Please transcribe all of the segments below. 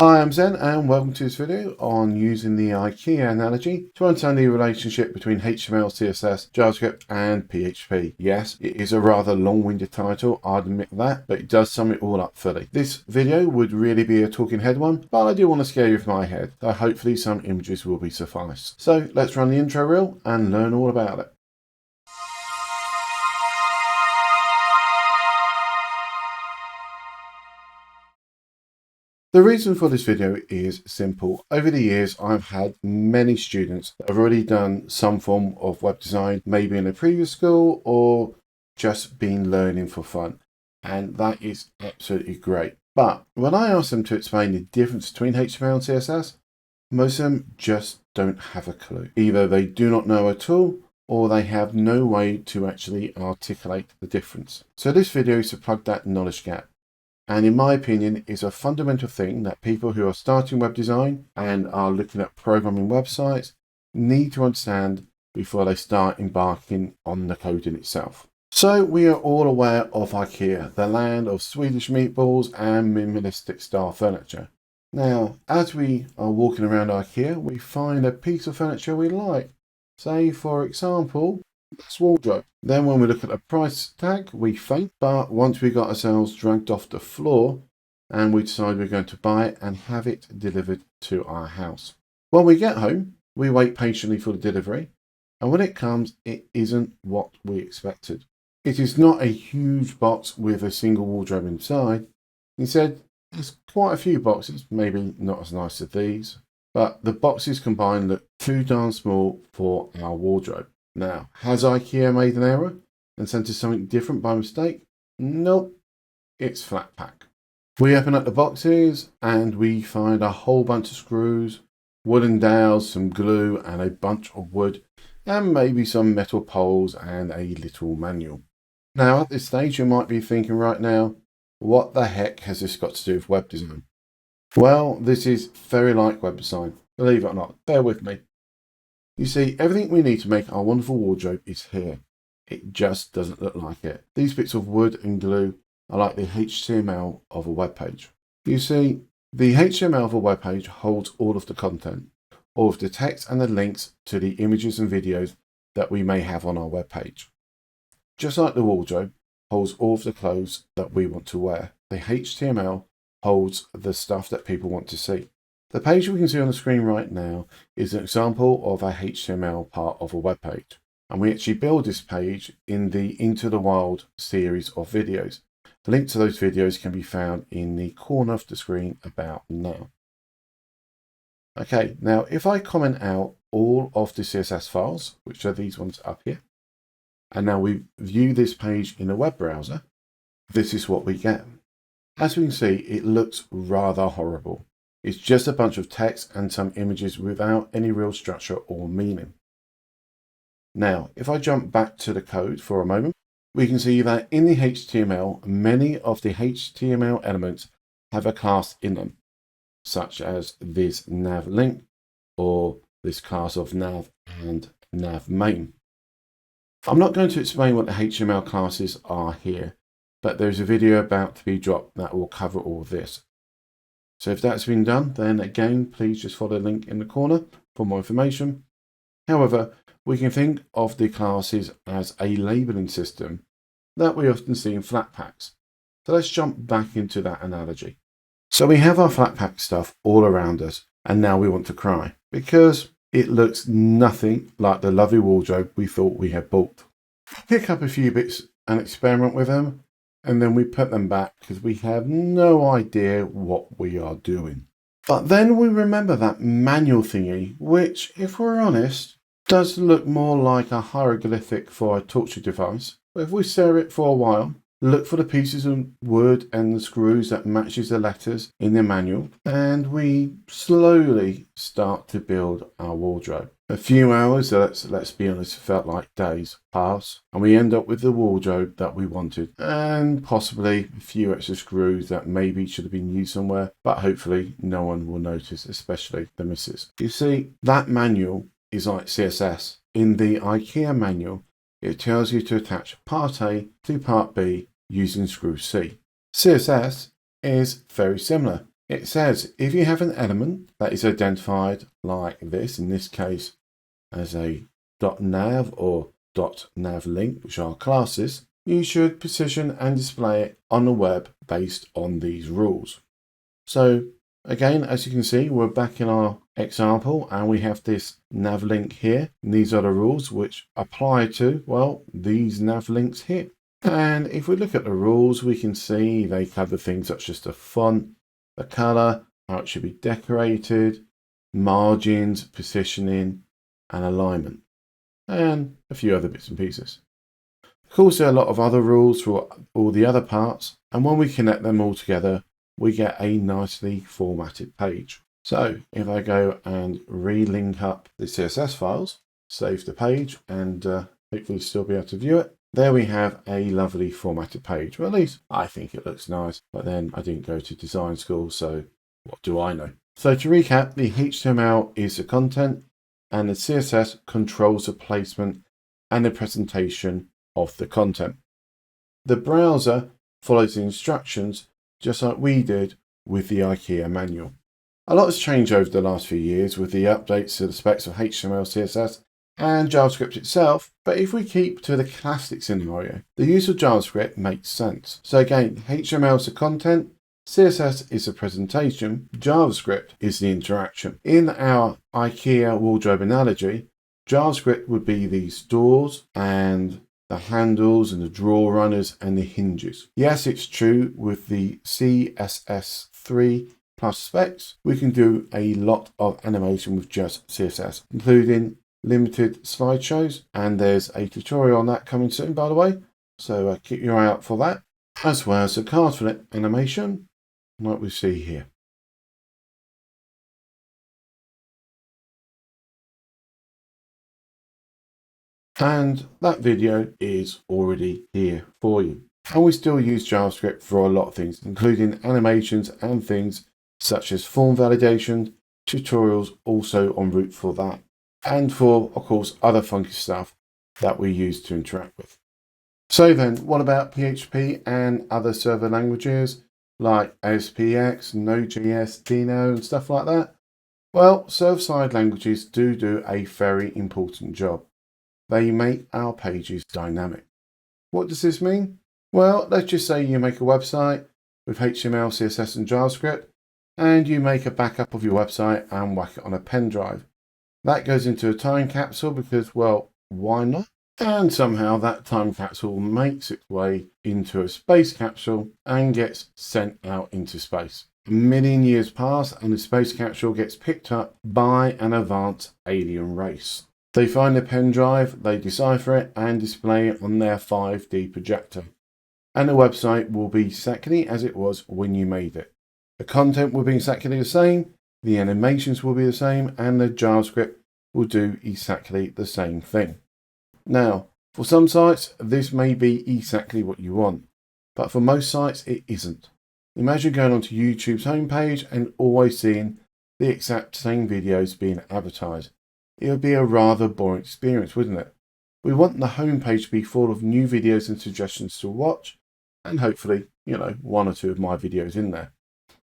Hi, I'm Zen and welcome to this video on using the Ikea analogy to understand the relationship between HTML, CSS, JavaScript and PHP. Yes, it is a rather long-winded title, I'll admit that, but it does sum it all up fully. This video would really be a talking head one, but I do want to scare you with my head, so hopefully some images will be suffice. So let's run the intro reel and learn all about it. The reason for this video is simple. Over the years, I've had many students that have already done some form of web design, maybe in a previous school or just been learning for fun. And that is absolutely great. But when I ask them to explain the difference between HTML and CSS, most of them just don't have a clue. Either they do not know at all, or they have no way to actually articulate the difference. So this video is to plug that knowledge gap. And in my opinion, is a fundamental thing that people who are starting web design and are looking at programming websites need to understand before they start embarking on the coding itself. So we are all aware of Ikea, the land of Swedish meatballs and minimalistic style furniture. Now, as we are walking around Ikea, we find a piece of furniture we like. Say, for example, this wardrobe. Then when we look at the price tag, we faint, but once we got ourselves dragged off the floor and we decide we're going to buy it and have it delivered to our house. When we get home, we wait patiently for the delivery, and when it comes, it isn't what we expected. It is not a huge box with a single wardrobe inside. Instead, there's quite a few boxes, maybe not as nice as these, but the boxes combined look too darn small for our wardrobe. Now, has Ikea made an error and sent us something different by mistake? Nope, it's Flatpak. We open up the boxes and we find a whole bunch of screws, wooden dowels, some glue and a bunch of wood, and maybe some metal poles and a little manual. Now, at this stage, you might be thinking right now, what the heck has this got to do with web design? Well, this is very like web design, believe it or not, bear with me. You see, everything we need to make our wonderful wardrobe is here. It just doesn't look like it. These bits of wood and glue are like the HTML of a web page. You see, the HTML of a web page holds all of the content, all of the text and the links to the images and videos that we may have on our web page. Just like the wardrobe holds all of the clothes that we want to wear, the HTML holds the stuff that people want to see. The page we can see on the screen right now is an example of a HTML part of a web page. And we actually build this page in the Into the Wild series of videos. The link to those videos can be found in the corner of the screen about now. Okay, now if I comment out all of the CSS files, which are these ones up here, and now we view this page in a web browser, this is what we get. As we can see, it looks rather horrible. It's just a bunch of text and some images without any real structure or meaning. Now, if I jump back to the code for a moment, we can see that in the HTML, many of the HTML elements have a class in them, such as this nav link or this class of nav and nav main. I'm not going to explain what the HTML classes are here, but there's a video about to be dropped that will cover all this. So if that's been done, then again, please just follow the link in the corner for more information. However, we can think of the classes as a labeling system that we often see in Flatpaks. So let's jump back into that analogy. So we have our Flatpak stuff all around us, and now we want to cry because it looks nothing like the lovely wardrobe we thought we had bought. Pick up a few bits and experiment with them, and then we put them back because we have no idea what we are doing. But then we remember that manual thingy, which, if we're honest, does look more like a hieroglyphic for a torture device. But if we stare at it for a while, look for the pieces of wood and the screws that matches the letters in the manual, and we slowly start to build our wardrobe. A few hours, let's be honest, felt like days pass, and we end up with the wardrobe that we wanted, and possibly a few extra screws that maybe should have been used somewhere, but hopefully no one will notice, especially the missus. You see, that manual is like CSS. In the Ikea manual, it tells you to attach part A to part B using screw C. CSS is very similar. It says if you have an element that is identified like this, in this case as a .nav or .nav link, which are classes, you should position and display it on the web based on these rules. So again, as you can see, we're back in our example and we have this nav link here. And these are the rules which apply to, well, these nav links here. And if we look at the rules, we can see they cover things such as the font, the color, how it should be decorated, margins, positioning, and alignment, and a few other bits and pieces. Of course, there are a lot of other rules for all the other parts, and when we connect them all together, we get a nicely formatted page. So if I go and relink up the CSS files, save the page, and hopefully still be able to view it, there we have a lovely formatted page. Well, at least I think it looks nice, but then I didn't go to design school, so what do I know? So to recap, the HTML is the content, and the CSS controls the placement and the presentation of the content. The browser follows the instructions just like we did with the Ikea manual. A lot has changed over the last few years with the updates to the specs of HTML, CSS, and JavaScript itself, but if we keep to the classic scenario, the use of JavaScript makes sense. So again, HTML is the content, CSS is the presentation, JavaScript is the interaction. In our Ikea wardrobe analogy, JavaScript would be these doors and the handles and the drawer runners and the hinges. Yes, it's true with the CSS3 plus specs, we can do a lot of animation with just CSS, including limited slideshows, and there's a tutorial on that coming soon, by the way, so keep your eye out for that, as well as the card flip animation like we see here. And that video is already here for you. And we still use JavaScript for a lot of things, including animations and things such as form validation, tutorials also en route for that, and for, of course, other funky stuff that we use to interact with. So then, what about PHP and other server languages like ASPX, Node.js, Dino, and stuff like that? Well, server-side languages do a very important job. They make our pages dynamic. What does this mean? Well, let's just say you make a website with HTML, CSS, and JavaScript, and you make a backup of your website and whack it on a pen drive. That goes into a time capsule because, well, why not? And somehow that time capsule makes its way into a space capsule and gets sent out into space. A million years pass and the space capsule gets picked up by an advanced alien race. They find the pen drive, they decipher it and display it on their 5D projector. And the website will be exactly as it was when you made it. The content will be exactly the same, the animations will be the same, and the JavaScript will do exactly the same thing. Now, for some sites, this may be exactly what you want, but for most sites, it isn't. Imagine going onto YouTube's homepage and always seeing the exact same videos being advertised. It would be a rather boring experience, wouldn't it? We want the homepage to be full of new videos and suggestions to watch, and hopefully, one or two of my videos in there.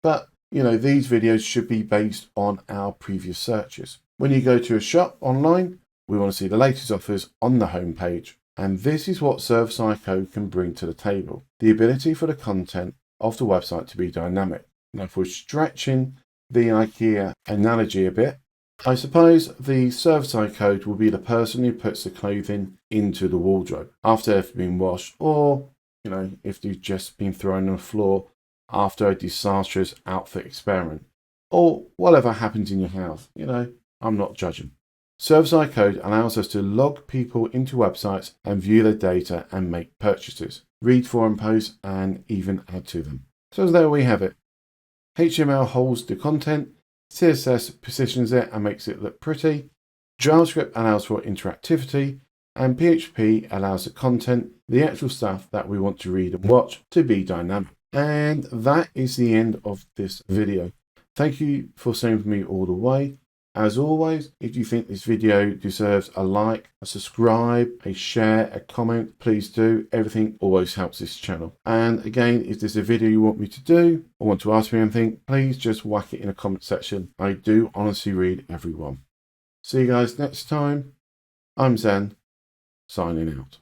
But, these videos should be based on our previous searches. When you go to a shop online, we want to see the latest offers on the homepage. And this is what server-side code can bring to the table. The ability for the content of the website to be dynamic. Now, if we're stretching the IKEA analogy a bit, I suppose the server-side code will be the person who puts the clothing into the wardrobe after they've been washed, or, if they've just been thrown on the floor after a disastrous outfit experiment, or whatever happens in your house. I'm not judging. Server-side code allows us to log people into websites and view their data and make purchases, read forum posts, and even add to them. So there we have it. HTML holds the content, CSS positions it and makes it look pretty, JavaScript allows for interactivity, and PHP allows the content, the actual stuff that we want to read and watch, to be dynamic. And that is the end of this video. Thank you for staying with me all the way. As always, if you think this video deserves a like, a subscribe, a share, a comment, please do. Everything always helps this channel. And again, if there's a video you want me to do or want to ask me anything, please just whack it in the comment section. I do honestly read everyone. See you guys next time. I'm Zen, signing out.